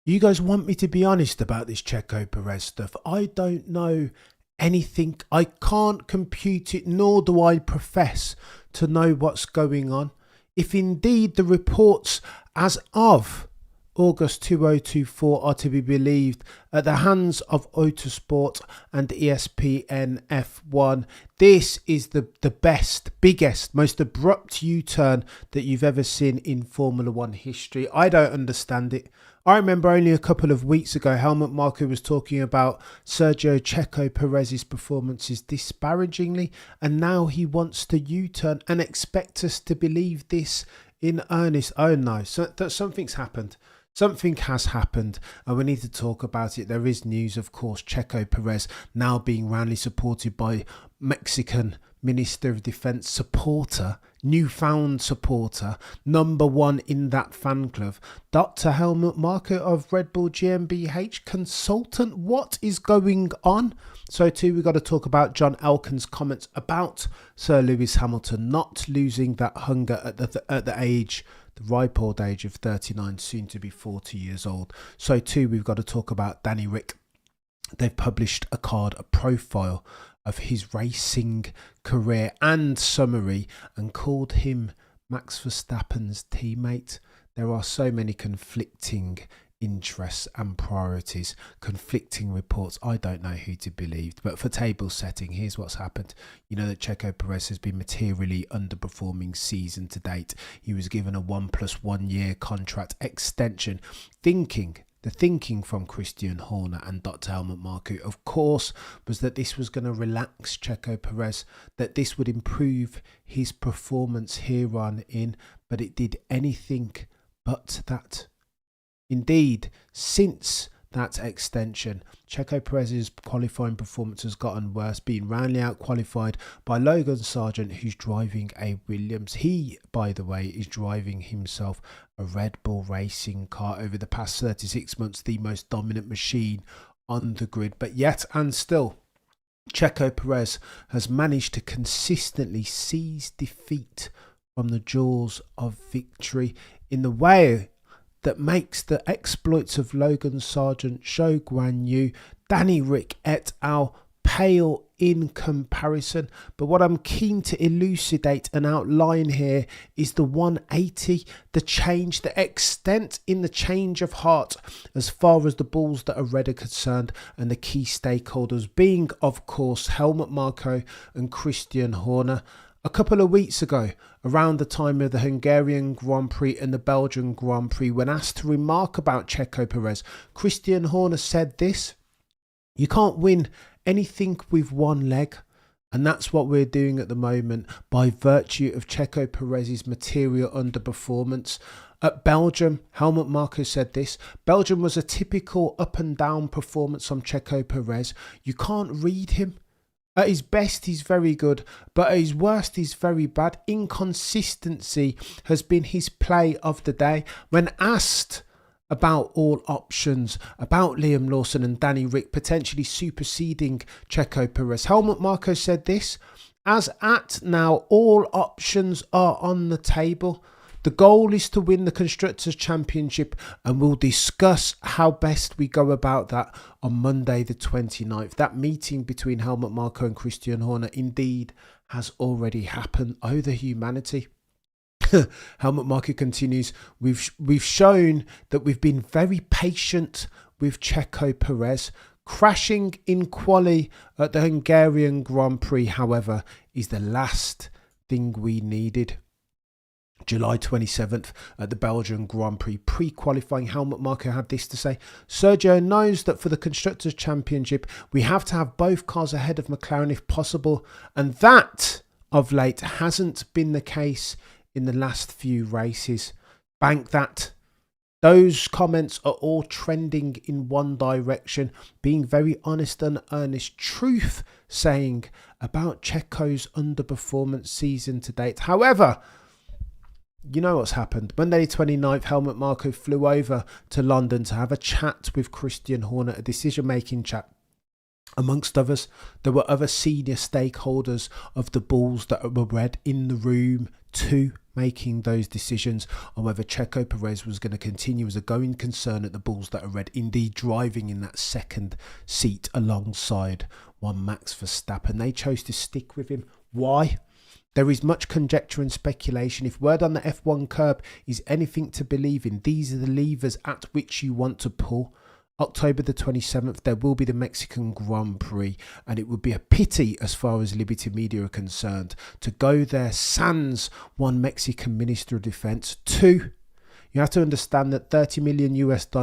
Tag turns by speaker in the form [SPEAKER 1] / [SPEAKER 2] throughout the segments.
[SPEAKER 1] You guys want me to be honest about this Checo Perez stuff? I don't know anything. I can't compute it, nor do I profess to know what's going on. If indeed the reports as of August 2024 are to be believed, at the hands of Autosport and ESPN F1, this is the best, biggest, most abrupt U-turn that you've ever seen in Formula One history. I don't understand it. I remember only a couple of weeks ago, Helmut Marko was talking about Sergio Checo Perez's performances disparagingly, and now he wants to U-turn and expect us to believe this in earnest. Oh no, so that something's happened. Something has happened and we need to talk about it. There is news, of course, Checo Perez now being roundly supported by Mexican Minister of Defense supporter, newfound supporter, number one in that fan club, Dr. Helmut Marko of Red Bull GmbH consultant. What is going on? So too, we've got to talk about John Elkann's comments about Sir Lewis Hamilton not losing that hunger at the age, the ripe old age of 39, soon to be 40 years old. So too, we've got to talk about Danny Ric. They've published a profile of his racing career and summary and called him Max Verstappen's teammate. There are so many conflicting interests and priorities, conflicting reports. I don't know who to believe, but for table setting, here's what's happened. You know that Checo Perez has been materially underperforming season to date. He was given a 1+1 year contract extension. The thinking from Christian Horner and Dr. Helmut Marko, of course, was that this was going to relax Checo Perez, that this would improve his performance here on in, but it did anything but that. Indeed, since that extension, Checo Perez's qualifying performance has gotten worse, being roundly out-qualified by Logan Sargent, who's driving a Williams. He, by the way, is driving himself a Red Bull racing car over the past 36 months, the most dominant machine on the grid. But yet and still, Checo Perez has managed to consistently seize defeat from the jaws of victory in the way that makes the exploits of Logan Sargent, Zhou Guanyu, Danny Ric et al. Pale in comparison. But what I'm keen to elucidate and outline here is the 180, the change, the extent in the change of heart as far as the balls that are red are concerned, and the key stakeholders being, of course, Helmut Marko and Christian Horner. A couple of weeks ago, around the time of the Hungarian Grand Prix and the Belgian Grand Prix, when asked to remark about Checo Perez, Christian Horner said this: "You can't win anything with one leg." And that's what we're doing at the moment by virtue of Checo Perez's material underperformance. At Belgium, Helmut Marko said this: "Belgium was a typical up and down performance from Checo Perez. You can't read him. At his best, he's very good, but at his worst, he's very bad. Inconsistency has been his play of the day." When asked about all options, about Liam Lawson and Danny Ric potentially superseding Checo Perez, Helmut Marko said this: "As at now, all options are on the table. The goal is to win the Constructors' Championship, and we'll discuss how best we go about that on Monday the 29th. That meeting between Helmut Marko and Christian Horner indeed has already happened. Oh, the humanity. Helmut Marko continues: We've shown that we've been very patient with Checo Perez. Crashing in quali at the Hungarian Grand Prix, however, is the last thing we needed." July 27th at the Belgian Grand Prix pre-qualifying, Helmut Marko had this to say: "Sergio knows that for the Constructors' Championship, we have to have both cars ahead of McLaren if possible. And that, of late, hasn't been the case in the last few races." Bank that. Those comments are all trending in one direction, being very honest and earnest, truth saying about Checo's underperformance season to date. However, you know what's happened. Monday 29th, Helmut Marko flew over to London to have a chat with Christian Horner, a decision-making chat Amongst others, there were other senior stakeholders of the bulls that were red in the room too, making those decisions on whether Checo Perez was going to continue as a going concern at the bulls that are red, indeed driving in that second seat alongside one Max Verstappen. They chose to stick with him. Why? There is much conjecture and speculation. If word on the F1 curb is anything to believe in, these are the levers at which you want to pull. October the 27th, there will be the Mexican Grand Prix, and it would be a pity, as far as Liberty Media are concerned, to go there sans one Mexican Minister of Defense. Two, you have to understand that $30 million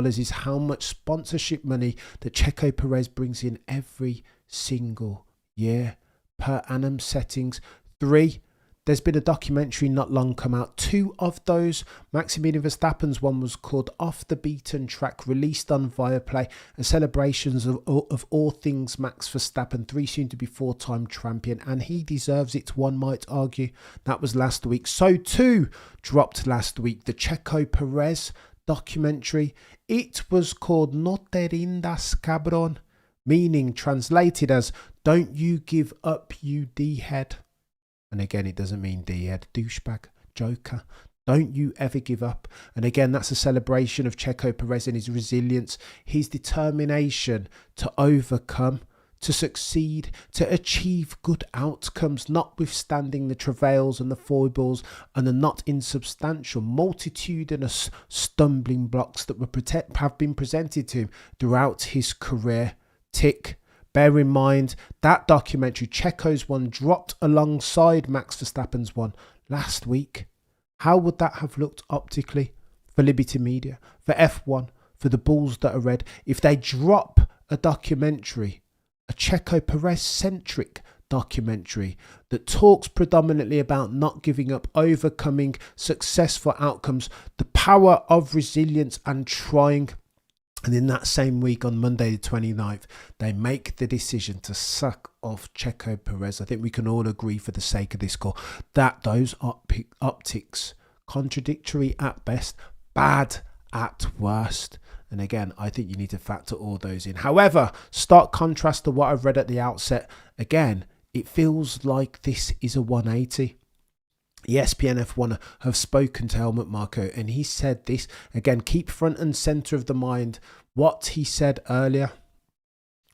[SPEAKER 1] is how much sponsorship money that Checo Perez brings in every single year per annum settings. Three, there's been a documentary not long come out. Two of those, Maximilian Verstappen's one was called Off the Beaten Track, released on Viaplay, and celebrations of all things Max Verstappen, soon to be four-time champion, and he deserves it, one might argue. That was last week. So too dropped last week the Checo Perez documentary. It was called No te rindas, cabrón, meaning translated as don't you give up, you D-head. And again, it doesn't mean D-head, douchebag, joker. Don't you ever give up. And again, that's a celebration of Checo Perez and his resilience, his determination to overcome, to succeed, to achieve good outcomes, notwithstanding the travails and the foibles and the not insubstantial multitudinous stumbling blocks that have been presented to him throughout his career. Tick. Bear in mind, that documentary, Checo's one, dropped alongside Max Verstappen's one last week. How would that have looked optically for Liberty Media, for F1, for the bulls that are red, if they drop a documentary, a Checo Perez-centric documentary that talks predominantly about not giving up, overcoming, successful outcomes, the power of resilience and trying. And in that same week, on Monday the 29th, they make the decision to suck off Checo Perez. I think we can all agree, for the sake of this call, that those optics, contradictory at best, bad at worst. And again, I think you need to factor all those in. However, stark contrast to what I've read at the outset, again, it feels like this is a 180. ESPN F1 have spoken to Helmut Marko, and he said this, again, keep front and centre of the mind what he said earlier.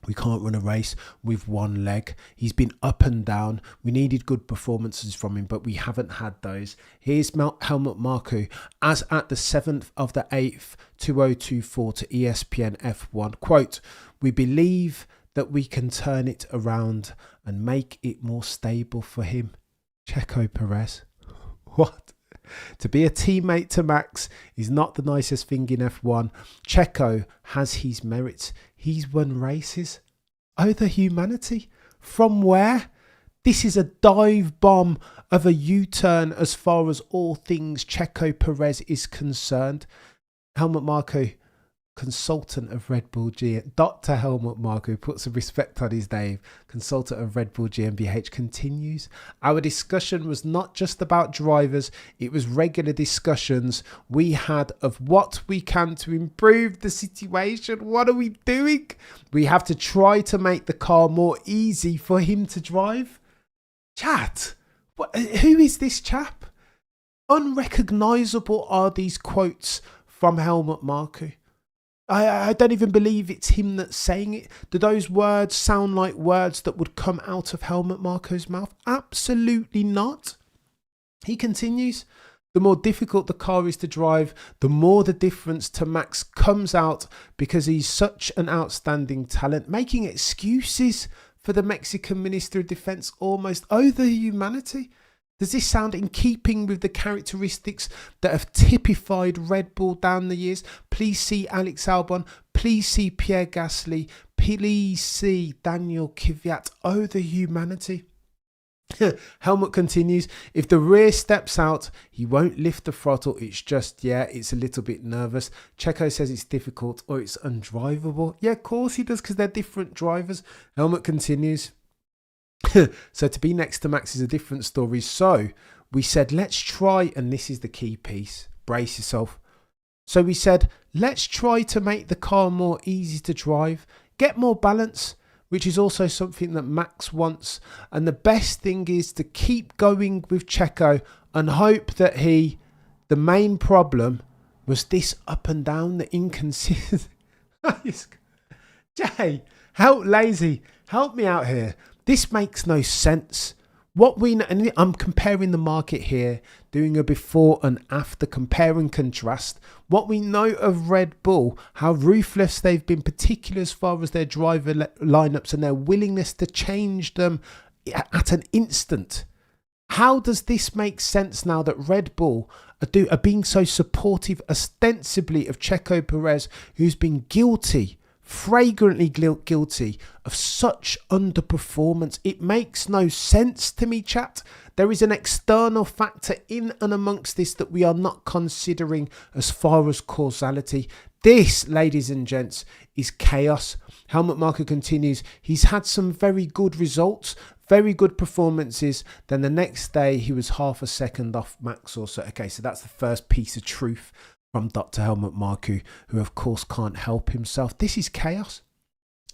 [SPEAKER 1] We can't run a race with one leg. He's been up and down. We needed good performances from him, but we haven't had those. Here's Helmut Marko as at the 7th of the 8th, 2024 to ESPN F1. Quote, we believe that we can turn it around and make it more stable for him. Checo Perez. What? To be a teammate to Max is not the nicest thing in F1. Checo has his merits. He's won races. Oh, the humanity. From where? This is a dive bomb of a U-turn as far as all things Checo Perez is concerned. Helmut Marko, consultant of Red Bull GmbH, Dr. Helmut Marko, put some respect on his name, consultant of Red Bull GmbH, continues. Our discussion was not just about drivers, it was regular discussions we had of what we can to improve the situation. What are we doing? We have to try to make the car more easy for him to drive. Chat, who is this chap? Unrecognisable are these quotes from Helmut Marko. I don't even believe it's him that's saying it. Do those words sound like words that would come out of Helmut Marko's mouth? Absolutely not. He continues, the more difficult the car is to drive, the more the difference to Max comes out because he's such an outstanding talent, making excuses for the Mexican Minister of Defense almost. Oh, the humanity. Does this sound in keeping with the characteristics that have typified Red Bull down the years? Please see Alex Albon. Please see Pierre Gasly. Please see Daniel Kvyat. Oh, the humanity. Helmut continues, if the rear steps out, he won't lift the throttle. It's just, it's a little bit nervous. Checo says it's difficult or it's undrivable. Yeah, of course he does, because they're different drivers. Helmut continues, so to be next to Max is a different story. So we said, let's try, and this is the key piece, brace yourself. So we said, let's try to make the car more easy to drive, get more balance, which is also something that Max wants. And the best thing is to keep going with Checo and hope that the main problem was this up and down, the inconsistent. Jay, help lazy, help me out here. This makes no sense. And I'm comparing the market here, doing a before and after, compare and contrast. What we know of Red Bull, how ruthless they've been, particularly as far as their driver lineups and their willingness to change them at an instant. How does this make sense now that Red Bull are being so supportive ostensibly of Checo Perez, who's been flagrantly guilty of such underperformance? It makes no sense to me, chat. There is an external factor in and amongst this that we are not considering as far as causality. This, ladies and gents, is chaos. Helmut Marko continues. He's had some very good results, very good performances. Then the next day he was half a second off Max or so. Okay, so that's the first piece of truth from Dr. Helmut Marko, who of course can't help himself. This is chaos.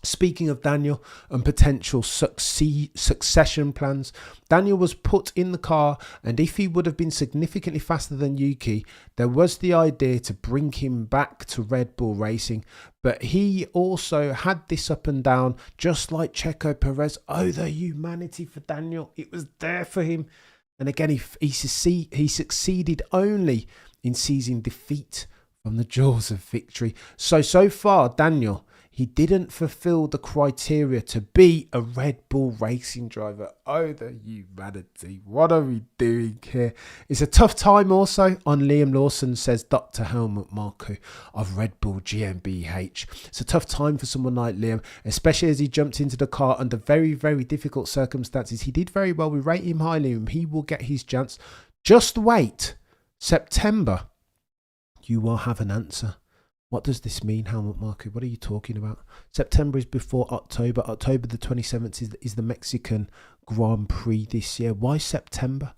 [SPEAKER 1] Speaking of Daniel and potential succession plans, Daniel was put in the car, and if he would have been significantly faster than Yuki, there was the idea to bring him back to Red Bull Racing. But he also had this up and down, just like Checo Perez. Oh, the humanity for Daniel. It was there for him. And again, he succeeded only in seizing defeat from the jaws of victory. So far, Daniel, he didn't fulfill the criteria to be a Red Bull racing driver. Oh, the humanity. What are we doing here? It's a tough time also on Liam Lawson, says Dr. Helmut Marko of Red Bull GmbH. It's a tough time for someone like Liam, especially as he jumped into the car under very, very difficult circumstances. He did very well. We rate him highly, and he will get his chance. Just wait. September, you will have an answer. What does this mean, Helmut Marko? What are you talking about? September is before October. October the 27th is the Mexican Grand Prix this year. Why September?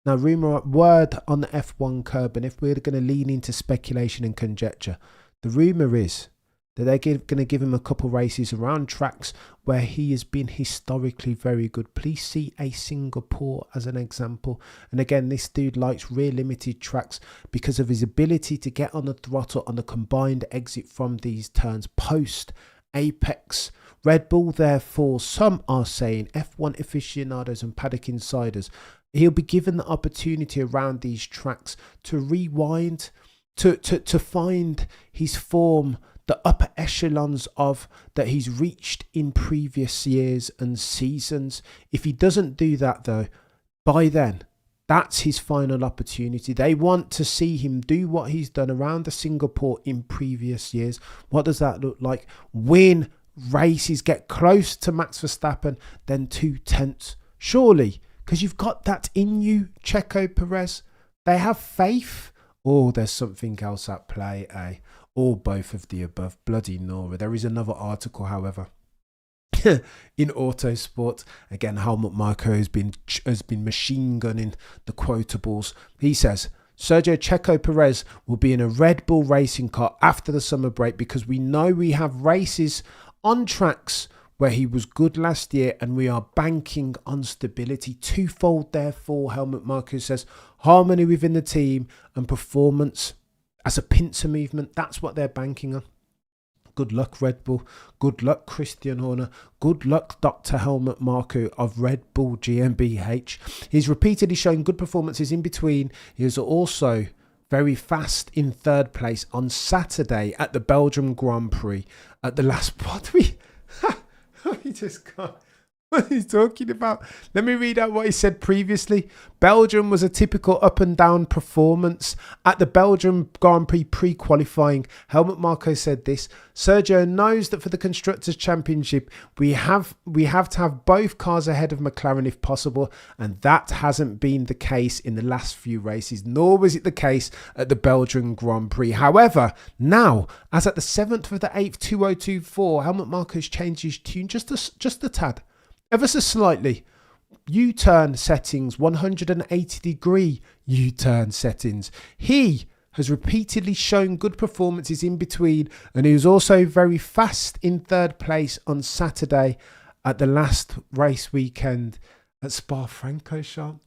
[SPEAKER 1] Now, word on the F1 curb, and if we're going to lean into speculation and conjecture, the rumour is that they're going to give him a couple races around tracks where he has been historically very good. Please see a Singapore as an example. And again, this dude likes rear limited tracks because of his ability to get on the throttle on the combined exit from these turns post apex. Red Bull, therefore, some are saying, F1 aficionados and paddock insiders, he'll be given the opportunity around these tracks to rewind, to find his form, the upper echelons of that he's reached in previous years and seasons. If he doesn't do that, though, by then, that's his final opportunity. They want to see him do what he's done around the Singapore in previous years. What does that look like? Win races, get close to Max Verstappen, then 2/10. Surely, because you've got that in you, Checo Perez. They have faith. Or there's something else at play, eh? Or both of the above. Bloody Nora. There is another article, however, in Autosport. Again, Helmut Marko has been machine gunning the quotables. He says, Sergio Checo Perez will be in a Red Bull racing car after the summer break because we know we have races on tracks where he was good last year and we are banking on stability. Twofold, therefore, Helmut Marko says, harmony within the team and performance as a pincer movement. That's what they're banking on. Good luck, Red Bull. Good luck, Christian Horner. Good luck, Dr. Helmut Marko of Red Bull GmbH. He's repeatedly shown good performances in between. He was also very fast in third place on Saturday at the Belgium Grand Prix at the last pod. We just can't. What he's talking about. Let me read out what he said previously. Belgium was a typical up and down performance. At the Belgium Grand Prix pre-qualifying, Helmut Marko said this: Sergio knows that for the Constructors' Championship, we have to have both cars ahead of McLaren if possible, and that hasn't been the case in the last few races, nor was it the case at the Belgian Grand Prix. However, now, as at the 7th of the 8th, 2024, Helmut Marko's changed his tune just a tad. Ever so slightly. U-turn settings, 180 degree U-turn settings. He has repeatedly shown good performances in between, and he was also very fast in third place on Saturday at the last race weekend at Spa-Francorchamps.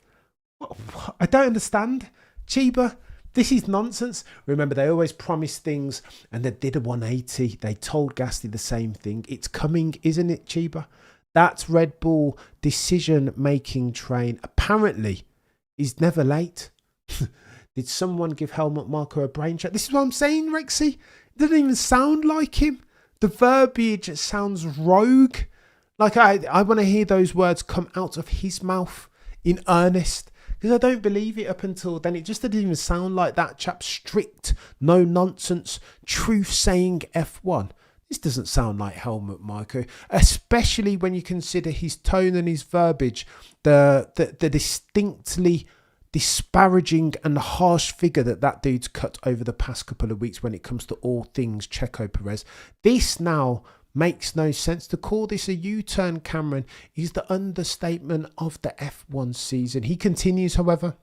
[SPEAKER 1] I don't understand. Chiba, this is nonsense. Remember, they always promise things and they did a 180. They told Gasly the same thing. It's coming, isn't it, Chiba? That Red Bull decision-making train apparently is never late. Did someone give Helmut Marko a brain check? This is what I'm saying, Rexy. It doesn't even sound like him. The verbiage sounds rogue. Like I want to hear those words come out of his mouth in earnest. Because I don't believe it up until then. It just didn't even sound like that chap's strict, no nonsense, truth saying F1. This doesn't sound like Helmut Marko, especially when you consider his tone and his verbiage, the distinctly disparaging and harsh figure that dude's cut over the past couple of weeks when it comes to all things Checo Perez. This now makes no sense. To call this a U-turn, Cameron, is the understatement of the F1 season. He continues, however.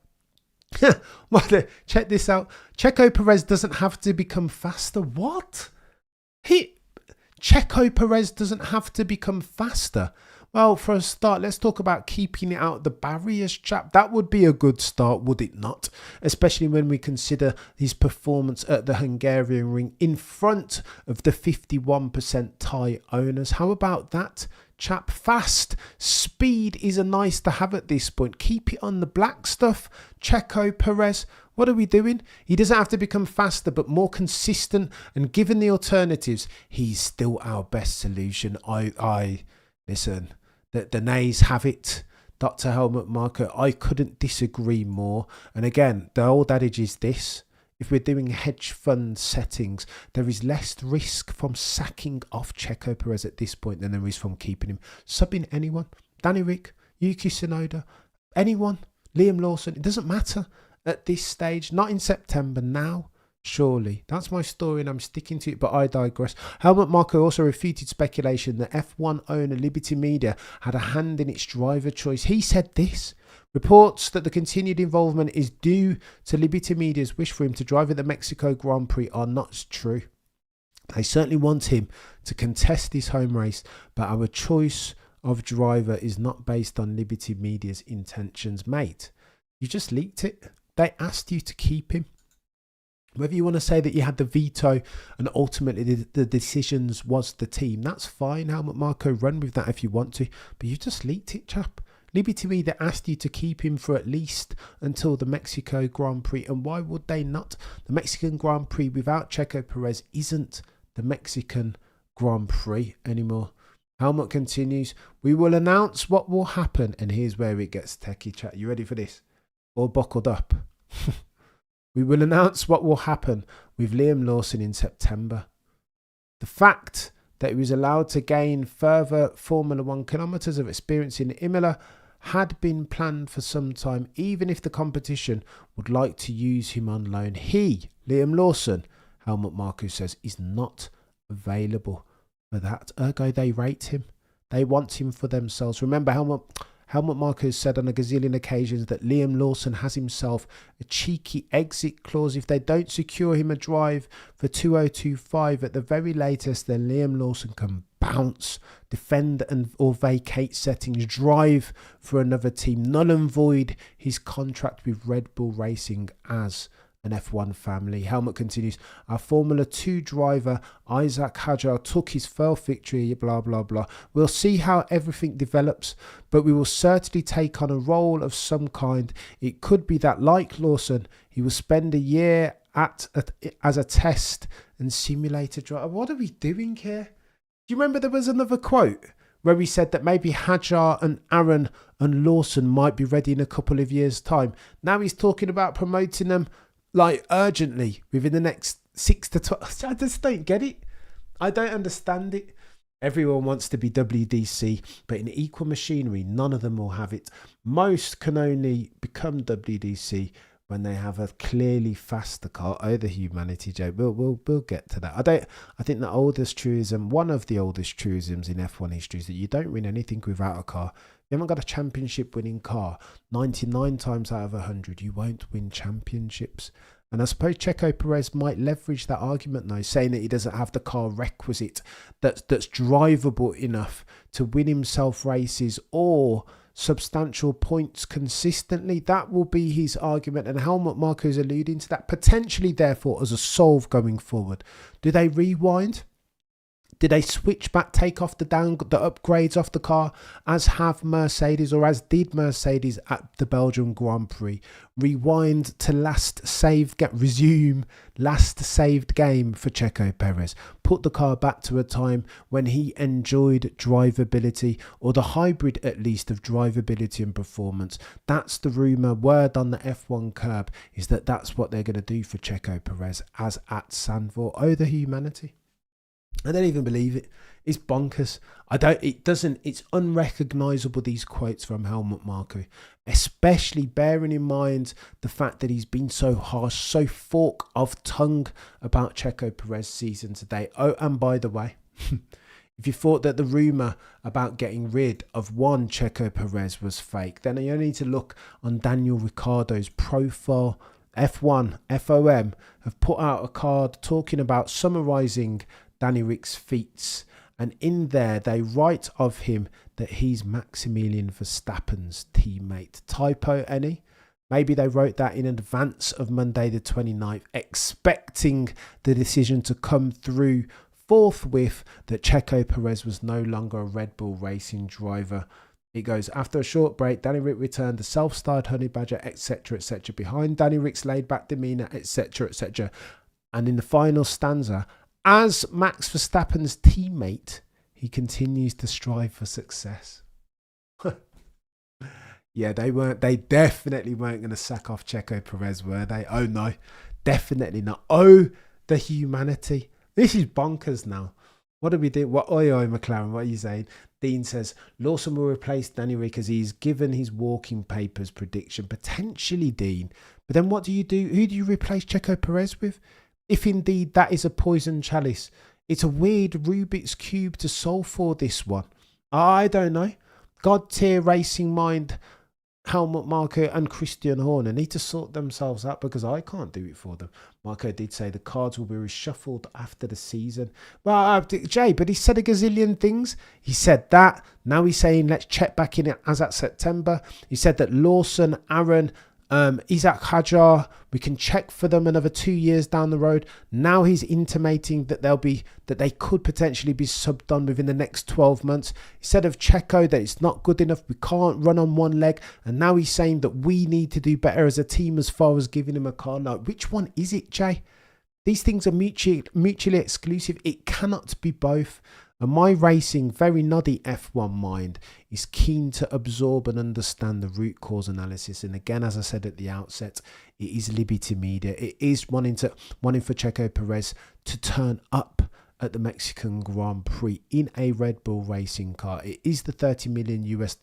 [SPEAKER 1] Check this out. Checo Perez doesn't have to become faster. What? Checo Perez doesn't have to become faster. Well, for a start, let's talk about keeping it out the barriers, chap. That would be a good start, would it not? Especially when we consider his performance at the Hungarian ring in front of the 51% Thai owners. How about that, chap? Fast speed is a nice to have at this point. Keep it on the black stuff, Checo Perez. What are we doing? He doesn't have to become faster, but more consistent. And given the alternatives, he's still our best solution. Listen. The nays have it, Dr. Helmut Marko. I couldn't disagree more. And again, the old adage is this. If we're doing hedge fund settings, there is less risk from sacking off Checo Perez at this point than there is from keeping him. Subbing anyone, Danny Rick, Yuki Tsunoda, anyone, Liam Lawson, it doesn't matter at this stage. Not in September now. Surely. That's my story and I'm sticking to it, but I digress. Helmut Marko also refuted speculation that F1 owner Liberty Media had a hand in its driver choice. He said this. Reports that the continued involvement is due to Liberty Media's wish for him to drive at the Mexico Grand Prix are not true. They certainly want him to contest his home race, but our choice of driver is not based on Liberty Media's intentions. Mate, you just leaked it. They asked you to keep him. Whether you want to say that you had the veto and ultimately the decisions was the team, that's fine. Helmut Marko, run with that if you want to. But you just leaked it, chap. Liberty Media asked you to keep him for at least until the Mexico Grand Prix. And why would they not? The Mexican Grand Prix without Checo Perez isn't the Mexican Grand Prix anymore. Helmut continues, we will announce what will happen. And here's where it gets techie, chat. You ready for this? All buckled up. We will announce what will happen with Liam Lawson in September. The fact that he was allowed to gain further Formula 1 kilometres of experience in Imola had been planned for some time, even if the competition would like to use him on loan. He, Liam Lawson, Helmut Marko says, is not available for that. Ergo, they rate him. They want him for themselves. Remember, Helmut Marko has said on a gazillion occasions that Liam Lawson has himself a cheeky exit clause. If they don't secure him a drive for 2025 at the very latest, then Liam Lawson can bounce, defend or vacate settings, drive for another team, null and void his contract with Red Bull Racing as an F1 family. Helmut continues, our Formula 2 driver Isaac Hadjar took his first victory, blah blah blah. We'll see how everything develops, but we will certainly take on a role of some kind. It could be that, like Lawson, he will spend a year as a test and simulator driver. What are we doing here? Do you remember there was another quote where he said that maybe Hadjar and Aaron and Lawson might be ready in a couple of years' time? Now he's talking about promoting them like urgently within the next 6 to 12. I just don't get it. I don't understand it. Everyone wants to be WDC, but in equal machinery, none of them will have it. Most can only become WDC when they have a clearly faster car. Oh, the humanity joke. We'll get to that. I think the oldest truism, one of the oldest truisms in F1 history, is that you don't win anything without a car. You haven't got a championship winning car 99 times out of 100, you won't win championships. And I suppose Checo Perez might leverage that argument though, saying that he doesn't have the car requisite that's drivable enough to win himself races or substantial points consistently. That will be his argument, and Helmut Marko is alluding to that potentially, therefore, as a solve going forward. Do they rewind? Did they switch back, take off the upgrades off the car, as have Mercedes, or as did Mercedes at the Belgian Grand Prix? Rewind to resume last saved game for Checo Perez. Put the car back to a time when he enjoyed drivability, or the hybrid at least of drivability and performance. That's the rumour. Word on the F1 curb is that that's what they're going to do for Checo Perez as at Zandvoort. Oh, the humanity. I don't even believe it. It's bonkers. It's unrecognisable, these quotes from Helmut Marko, especially bearing in mind the fact that he's been so harsh, so fork of tongue about Checo Perez season today. Oh, and by the way, if you thought that the rumour about getting rid of one Checo Perez was fake, then you only need to look on Daniel Ricciardo's profile. F1, FOM have put out a card talking about summarising Danny Rick's feats, and in there they write of him that he's Maximilian Verstappen's teammate. Typo any? Maybe they wrote that in advance of Monday the 29th, expecting the decision to come through forthwith that Checo Perez was no longer a Red Bull Racing driver. It goes, after a short break, Danny Rick returned the self-styled Honey Badger, etc., etc. Behind Danny Rick's laid-back demeanour, etc., etc. And in the final stanza, as Max Verstappen's teammate, he continues to strive for success. Yeah, they definitely weren't going to sack off Checo Perez, were they? Oh no, definitely not. Oh, the humanity. This is bonkers now. What do we do? Oi, McLaren, what are you saying? Dean says, Lawson will replace Danny Rick as he's given his walking papers prediction. Potentially, Dean. But then what do you do? Who do you replace Checo Perez with? If indeed that is a poison chalice. It's a weird Rubik's Cube to solve for, this one. I don't know. God tier racing mind, Helmut Marko and Christian Horner need to sort themselves out, because I can't do it for them. Marko did say the cards will be reshuffled after the season. Well, Jay, but he said a gazillion things. He said that. Now he's saying let's check back in as at September. He said that Lawson, Aaron, Isaac Hajar, we can check for them another 2 years down the road. Now he's intimating that they could potentially be subbed on within the next 12 months. He said of Checo that it's not good enough, we can't run on one leg, and now he's saying that we need to do better as a team as far as giving him a car. Now, which one is it, Jay? These things are mutually exclusive. It cannot be both. And my racing, very noddy F1 mind is keen to absorb and understand the root cause analysis. And again, as I said at the outset, it is Liberty Media. It is wanting for Checo Perez to turn up at the Mexican Grand Prix in a Red Bull racing car. It is the $30 million US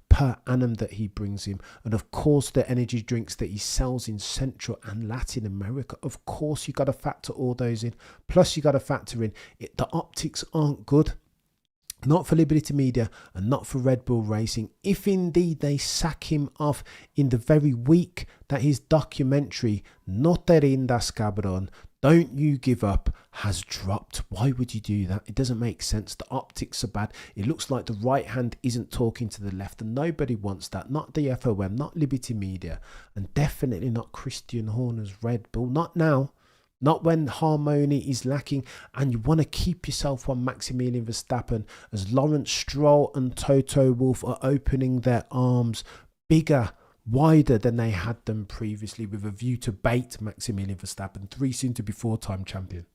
[SPEAKER 1] per annum that he brings him. And of course, the energy drinks that he sells in Central and Latin America. Of course, you got to factor all those in. Plus, you got to factor in the optics aren't good. Not for Liberty Media and not for Red Bull Racing. If indeed they sack him off in the very week that his documentary, No Te Rindas Cabrón, Don't You Give Up, has dropped. Why would you do that? It doesn't make sense. The optics are bad. It looks like the right hand isn't talking to the left, and nobody wants that. Not the FOM, not Liberty Media, and definitely not Christian Horner's Red Bull. Not now. Not when harmony is lacking, and you want to keep yourself on Maximilian Verstappen as Lawrence Stroll and Toto Wolff are opening their arms bigger, wider than they had them previously, with a view to bait Maximilian Verstappen, 3 soon to be 4-time champion,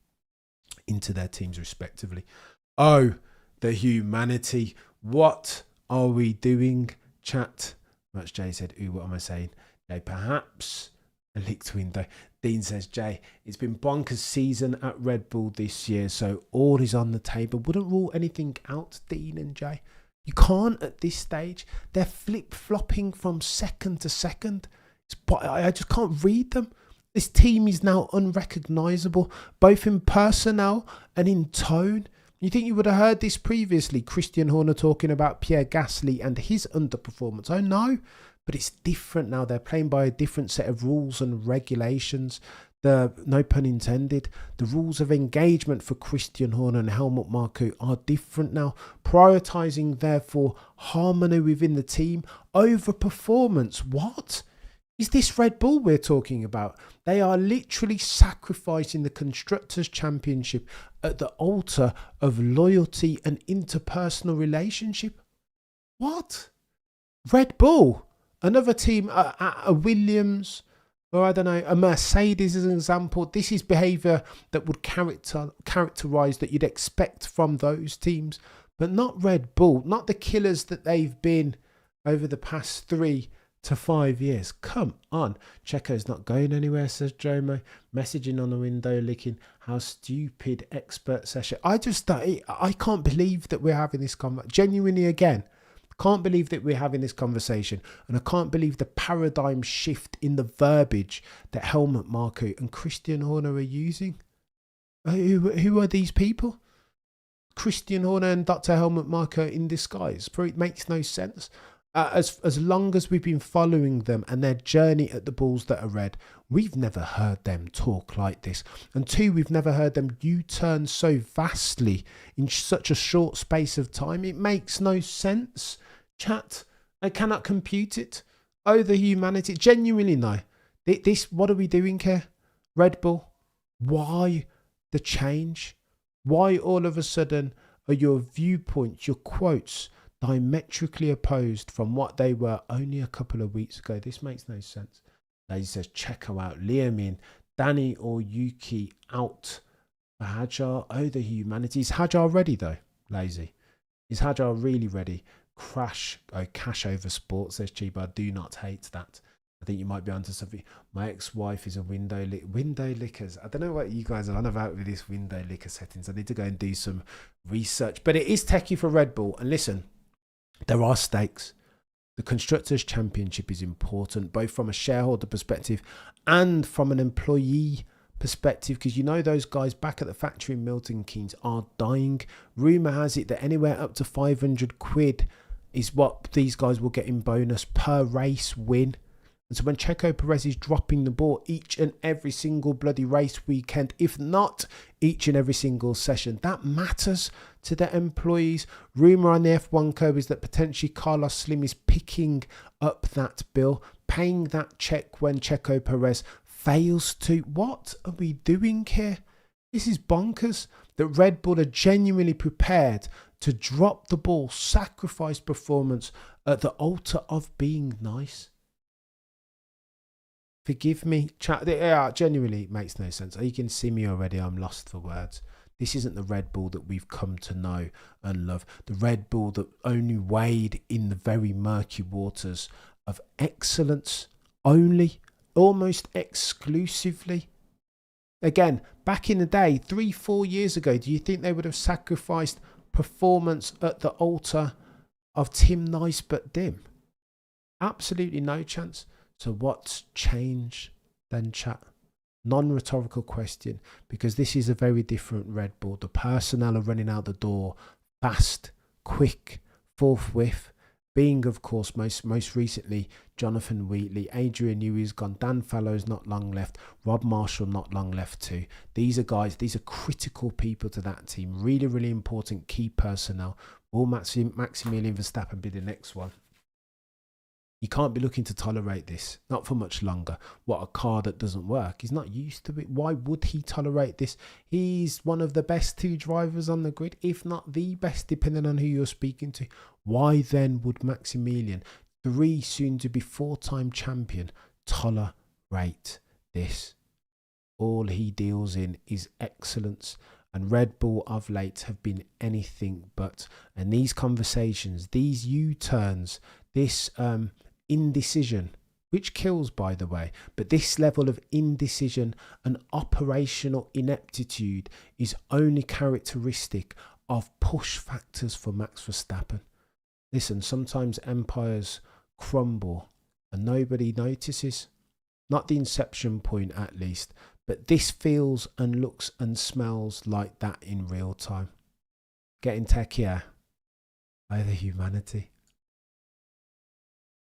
[SPEAKER 1] into their teams respectively. Oh, the humanity. What are we doing, chat? Much Jay said, ooh, what am I saying? Jay, perhaps a licked window. Dean says, Jay, it's been bonkers season at Red Bull this year, so all is on the table. Wouldn't rule anything out, Dean and Jay. You can't at this stage. They're flip-flopping from second to second. I just can't read them. This team is now unrecognisable, both in personnel and in tone. You think you would have heard this previously? Christian Horner talking about Pierre Gasly and his underperformance. Oh no. But it's different now. They're playing by a different set of rules and regulations. The, no pun intended, the rules of engagement for Christian Horner and Helmut Marko are different now, prioritising therefore harmony within the team over performance. What? Is this Red Bull we're talking about? They are literally sacrificing the Constructors' Championship at the altar of loyalty and interpersonal relationship. What? Red Bull, another team, a Williams, or I don't know, a Mercedes as an example. This is behaviour that would characterise that you'd expect from those teams, but not Red Bull, not the killers that they've been over the past 3 to 5 years. Come on. Checo's not going anywhere, says Jomo. Messaging on the window, licking. How stupid expert session. I can't believe that we're having this conversation. Genuinely, again, can't believe that we're having this conversation. And I can't believe the paradigm shift in the verbiage that Helmut Marko and Christian Horner are using. Who are these people? Christian Horner and Dr. Helmut Marko in disguise. It makes no sense. As long as we've been following them and their journey at the balls that are red, we've never heard them talk like this. And 2, we've never heard them U-turn so vastly in such a short space of time. It makes no sense. Chat, I cannot compute it. Oh, the humanity. Genuinely, no. This, what are we doing here? Red Bull, why the change? Why all of a sudden are your viewpoints, your quotes, diametrically opposed from what they were only a couple of weeks ago? This makes no sense. Lazy says Checo out, Liam in, Danny or Yuki out for Hajar. Oh, the humanity. Is Hajar ready though? Lazy. Is Hajar really ready? Cash over sports, says Chiba. I do not hate that. I think you might be onto something. My ex-wife is a window lickers. I don't know what you guys are on about with this window licker settings. I need to go and do some research. But it is techie for Red Bull. And listen, there are stakes. The Constructors' Championship is important, both from a shareholder perspective and from an employee perspective, because you know those guys back at the factory in Milton Keynes are dying. Rumour has it that anywhere up to 500 quid is what these guys will get in bonus per race win. And so when Checo Perez is dropping the ball each and every single bloody race weekend, if not each and every single session, that matters to the employees. Rumour on the F1 curb is that potentially Carlos Slim is picking up that bill, paying that check when Checo Perez fails to. What are we doing here? This is bonkers. That Red Bull are genuinely prepared to drop the ball, sacrifice performance at the altar of being nice. Forgive me, chat. Yeah, genuinely, it makes no sense. You can see me already. I'm lost for words. This isn't the Red Bull that we've come to know and love. The Red Bull that only wade in the very murky waters of excellence only, almost exclusively. Again, back in the day, 3-4 years ago, do you think they would have sacrificed performance at the altar of Tim Nice but dim? Absolutely no chance. So what's changed then, chat? Non-rhetorical question, because this is a very different Red Bull. The personnel are running out the door fast, quick, forthwith. Being, of course, most recently, Jonathan Wheatley, Adrian Newey's gone, Dan Fallow's not long left, Rob Marshall not long left too. These are guys, these are critical people to that team. Really, really important key personnel. Will Maximilian Verstappen be the next one? You can't be looking to tolerate this, not for much longer. What, a car that doesn't work? He's not used to it. Why would he tolerate this? He's one of the best 2 drivers on the grid, if not the best, depending on who you're speaking to. Why then would Maximilian, 3 soon to be 4-time champion, tolerate this? All he deals in is excellence. And Red Bull of late have been anything but. And these conversations, these U-turns, this indecision, which kills, by the way, but this level of indecision and operational ineptitude is only characteristic of push factors for Max Verstappen. Listen, sometimes empires crumble and nobody notices. Not the inception point, at least, but this feels and looks and smells like that in real time. Getting techier. Oh, the humanity.